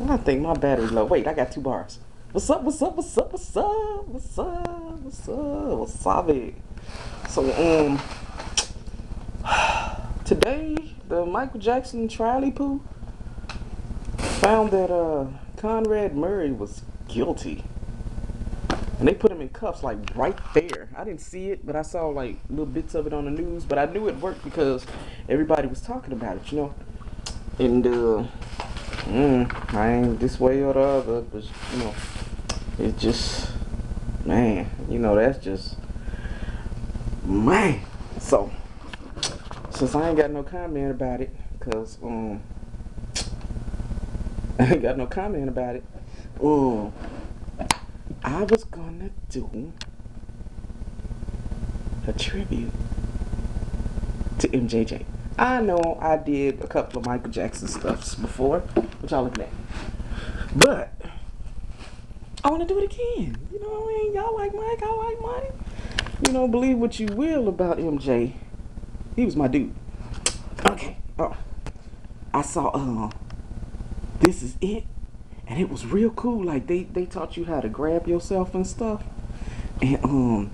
I think my battery's low. Wait, I got 2 bars. What's up? What's up? What's up? What's up? What's up? What's up? What's up? So today the Micheal Jackson trial poo found that Conrad Murray was guilty, and they put him in cuffs like right there. I didn't see it, but I saw like little bits of it on the news. But I knew it worked because everybody was talking about it, you know. And I ain't this way or the other, but you know, it's just, man, you know, that's just, man. So since I ain't got no comment about it, cause I ain't got no comment about it, I was gonna do a tribute to MJJ. I know I did a couple of Micheal Jackson stuffs before, which y'all looking at, but I want to do it again. You know what I mean? Y'all like Mike, I like Mike. You know, believe what you will about MJ. He was my dude. Okay. Oh, I saw This Is It, and it was real cool. Like they taught you how to grab yourself and stuff. And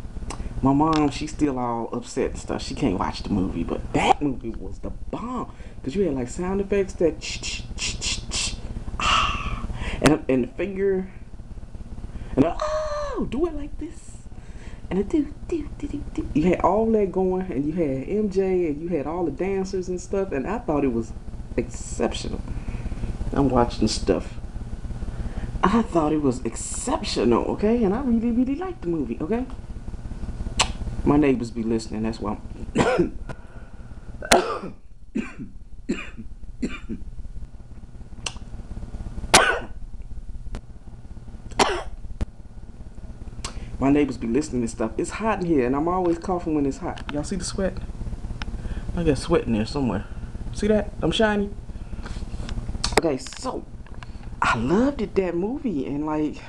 my mom, she's still all upset and stuff. She can't watch the movie, but that movie was the bomb because you had like sound effects that and the finger and do it like this and it do. You had all that going, and you had MJ, and you had all the dancers and stuff, and I thought it was exceptional. I'm watching stuff. I thought it was exceptional, okay? And I really liked the movie, okay? My neighbors be listening, that's why I'm my neighbors be listening and stuff. It's hot in here, and I'm always coughing when it's hot. Y'all see the sweat? I got sweat in there somewhere. See that? I'm shiny. Okay, so I loved it, that movie, and like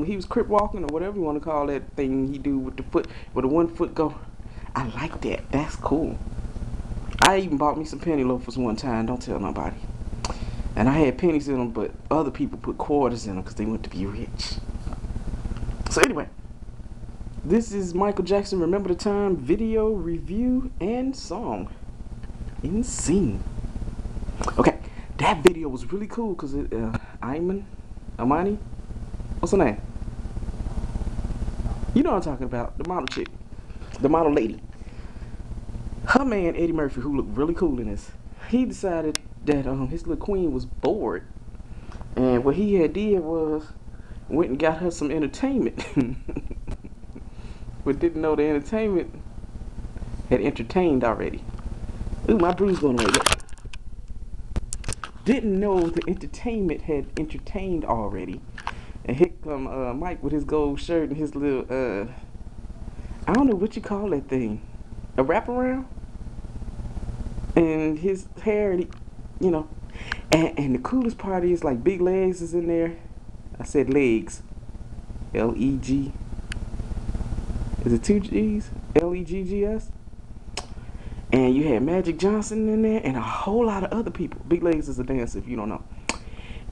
he was crip walking or whatever you want to call that thing he do with the foot, with the 1 foot go. I like that. That's cool. I even bought me some penny loafers one time. Don't tell nobody. And I had pennies in them, but other people put quarters in them because they want to be rich. So anyway, this is Micheal Jackson Remember the Time video review and song in scene. Okay, that video was really cool because it Amani, what's her name? You know what I'm talking about, the model chick, the model lady. Her man Eddie Murphy, who looked really cool in this, he decided that his little queen was bored, and what he had did was went and got her some entertainment, but didn't know the entertainment had entertained already. Ooh, my bruise going away. Look. Didn't know the entertainment had entertained already, and here come Mike with his gold shirt and his little I don't know what you call that thing, a wraparound, and his hair, you know, and the coolest part is like Big Legs is in there. I said legs, L-E-G. Is it 2 G's? L-E-G-G-S. And you had Magic Johnson in there and a whole lot of other people. Big Legs is a dancer if you don't know.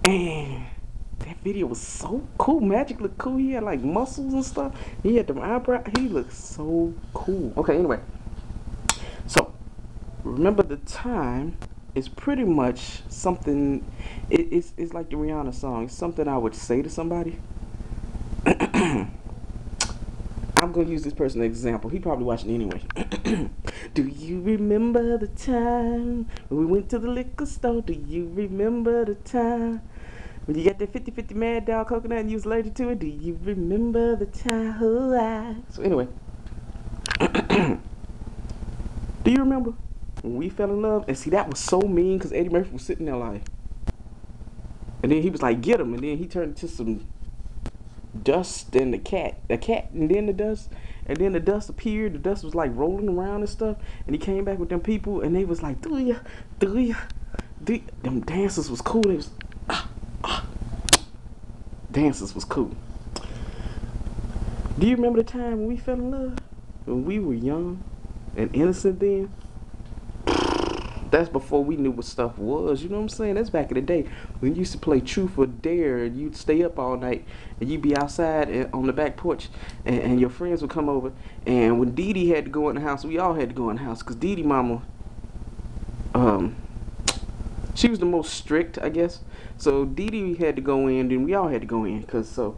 And that video was so cool. Magic looked cool. He had like muscles and stuff. He had them eyebrows. He looked so cool. Okay, anyway. So, Remember the Time is pretty much something, it's like the Rihanna song. It's something I would say to somebody. I'm going to use this person as an example. He probably watching anyway. Do you remember the time when we went to the liquor store? Do you remember the time when you got that 50-50 Mad Dog coconut and you was allergic to it? Do you remember the time? So anyway. Do you remember when we fell in love? And see, that was so mean because Eddie Murphy was sitting there like, and then he was like, get him. And then he turned into some dust and the cat, and then the dust, and then the dust appeared. The dust was like rolling around and stuff, and he came back with them people, and they was like, do ya? Them dancers was cool. They was dancers was cool. Do you remember the time when we fell in love? When we were young and innocent then? That's before we knew what stuff was, you know what I'm saying? That's back in the day. We used to play truth or dare, and you'd stay up all night, and you'd be outside on the back porch, and your friends would come over. And when Dee Dee had to go in the house, we all had to go in the house, because Dee Dee mama, she was the most strict, I guess. So Dee Dee had to go in, then we all had to go in, because so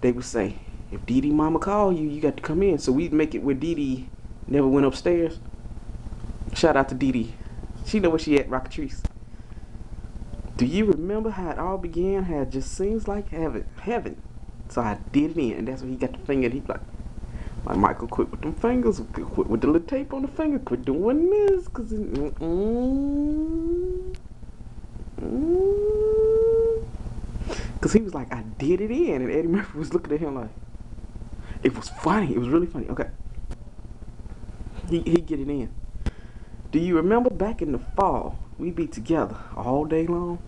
they would say, if Dee Dee mama call you, you got to come in. So we'd make it where Dee Dee never went upstairs. Shout out to Dee Dee. She know where she at, Rockatrice. Do you remember how it all began? How it just seems like heaven. So I did it in, and that's when he got the finger, and he like Michael, quit with them fingers, quit with the little tape on the finger, quit doing this, cause cause he was like, I did it in, and Eddie Murphy was looking at him like, it was funny, it was really funny. Okay, he get it in. Do you remember back in the fall? We'd be together all day long.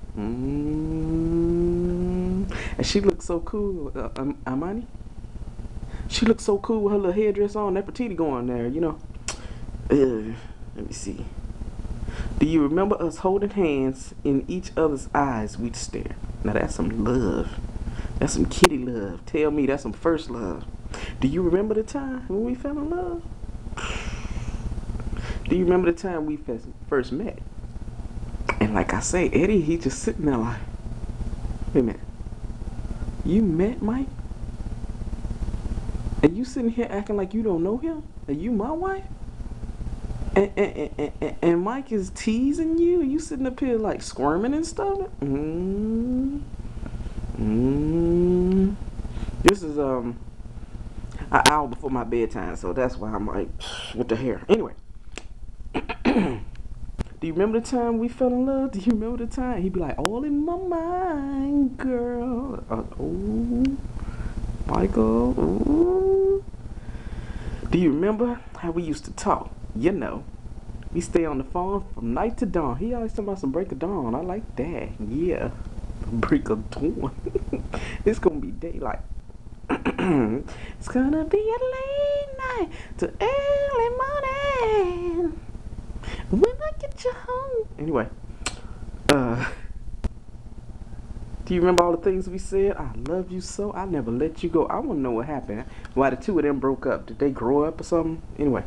And she looked so cool, Amani. She looked so cool with her little headdress on, that petite going there, you know. Let me see. Do you remember us holding hands in each other's eyes? We'd stare. Now that's some love. That's some kitty love. Tell me that's some first love. Do you remember the time when we fell in love? Do you remember the time we first met? And like I say, Eddie, he just sitting there like, wait a minute. You met Mike? And you sitting here acting like you don't know him? And you my wife? And Mike is teasing you? And you sitting up here like squirming and stuff? This is an hour before my bedtime, so that's why I'm like, with the hair. Anyway. Do you remember the time we fell in love? Do you remember the time? He'd be like, all in my mind, girl. Oh, Michael. Ooh. Do you remember how we used to talk? You know, we stay on the phone from night to dawn. He always talking about some break of dawn. I like that. Yeah, break of dawn. It's gonna be daylight. It's gonna be a late night to early morning. When I get you home. Anyway, do you remember all the things we said? I love you so. I never let you go. I want to know what happened. Why the two of them broke up? Did they grow up or something? Anyway.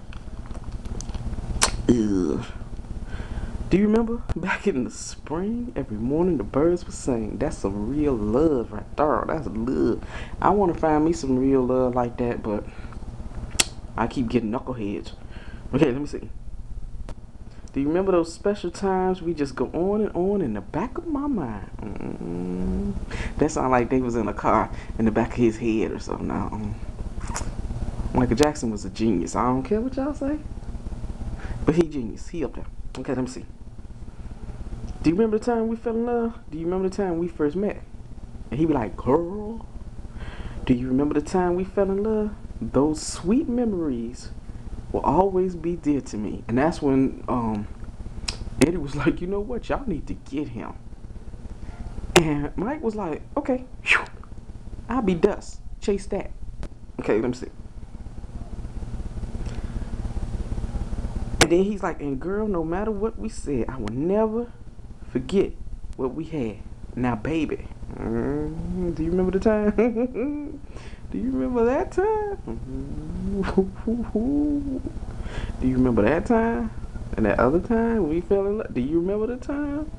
Do you remember back in the spring, every morning the birds would sing? That's some real love right there. That's love. I want to find me some real love like that, but I keep getting knuckleheads. Okay, let me see. Do you remember those special times we just go on and on in the back of my mind? That sounded like they was in a car in the back of his head or something. Micheal Jackson was a genius. I don't care what y'all say. But he genius. He up there. Okay, let me see. Do you remember the time we fell in love? Do you remember the time we first met? And he be like, girl. Do you remember the time we fell in love? Those sweet memories will always be dear to me. And that's when Eddie was like, you know what, y'all need to get him. And Mike was like, okay, whew, I'll be dust. Chase that. Okay, let me see. And then he's like, and girl, no matter what we said, I will never forget what we had. Now, baby, do you remember the time? Do you remember that time? Do you remember that time? And that other time we fell in love? Do you remember the time?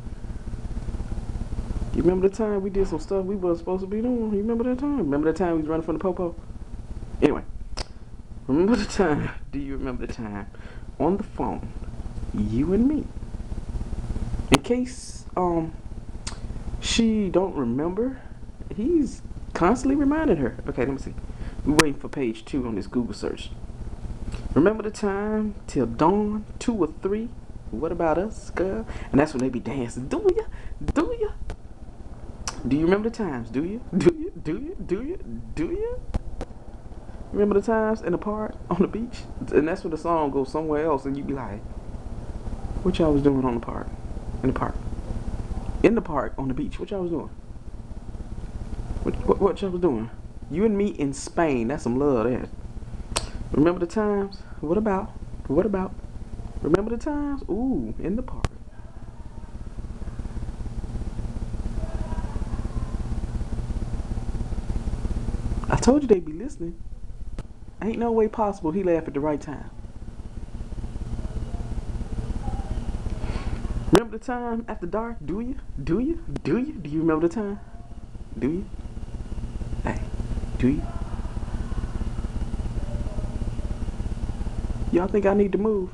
You remember the time we did some stuff we wasn't supposed to be doing? You remember that time? Remember that time we was running from the popo? Anyway, remember the time? Do you remember the time on the phone, you and me? In case she don't remember, he's constantly reminding her. Okay, let me see. We're waiting for page 2 on this Google search. Remember the time till dawn, 2 or 3? What about us, girl? And that's when they be dancing. Do ya? Do ya? Do you remember the times? Do you? Do you? Do you? Do you? Do you? Remember the times in the park on the beach? And that's when the song goes somewhere else, and you be like, what y'all was doing on the park? In the park. In the park on the beach. What y'all was doing? What y'all was doing? You and me in Spain. That's some love there. Remember the times? What about? What about? Remember the times? Ooh, in the park. told you they'd be listening. Ain't no way possible he laughed at the right time. Remember the time after dark? Do you? Do you? Do you? Do you remember the time? Do you? Hey, do you? Y'all think I need to move?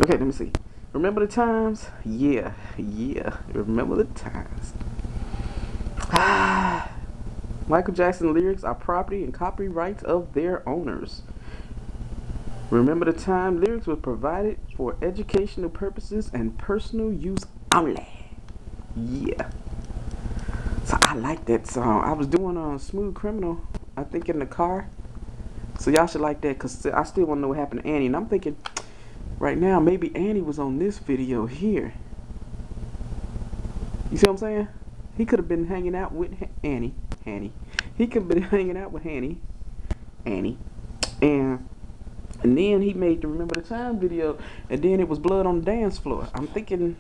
Okay, let me see. Remember the times? Yeah. Remember the times. Micheal Jackson lyrics are property and copyrights of their owners. Remember the time lyrics were provided for educational purposes and personal use only. Yeah. So I like that song. I was doing Smooth Criminal, I think, in the car. So y'all should like that, because I still want to know what happened to Annie. And I'm thinking right now maybe Annie was on this video here. You see what I'm saying? He could have been hanging out with Annie. He could have been hanging out with Annie. And then he made the Remember the Time video, and then it was Blood on the Dance Floor. I'm thinking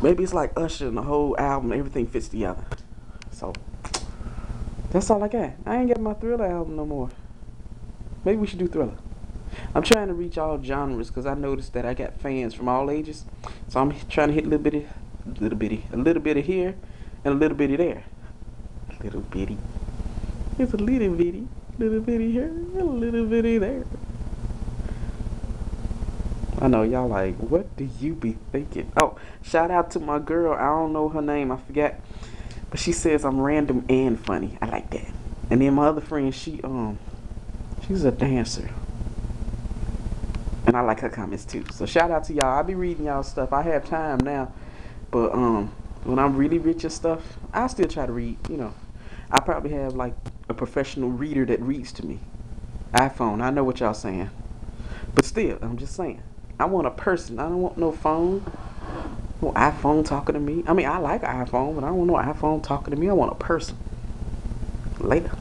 maybe it's like Usher and the whole album, everything fits together. So that's all I got. I ain't got my Thriller album no more. Maybe we should do Thriller. I'm trying to reach all genres because I noticed that I got fans from all ages. So I'm trying to hit a little bitty here and a little bitty there. Little bitty. It's a little bitty here, a little bitty there. I know y'all like, what do you be thinking? Oh, shout out to my girl. I don't know her name. I forgot. But she says I'm random and funny. I like that. And then my other friend, she's a dancer. And I like her comments too. So shout out to y'all. I be reading y'all stuff. I have time now. But when I'm really rich and stuff, I still try to read, you know. I probably have like a professional reader that reads to me. iPhone, I know what y'all saying. But still, I'm just saying. I want a person. I don't want no phone. No iPhone talking to me. I mean, I like iPhone, but I don't want no iPhone talking to me. I want a person. Later.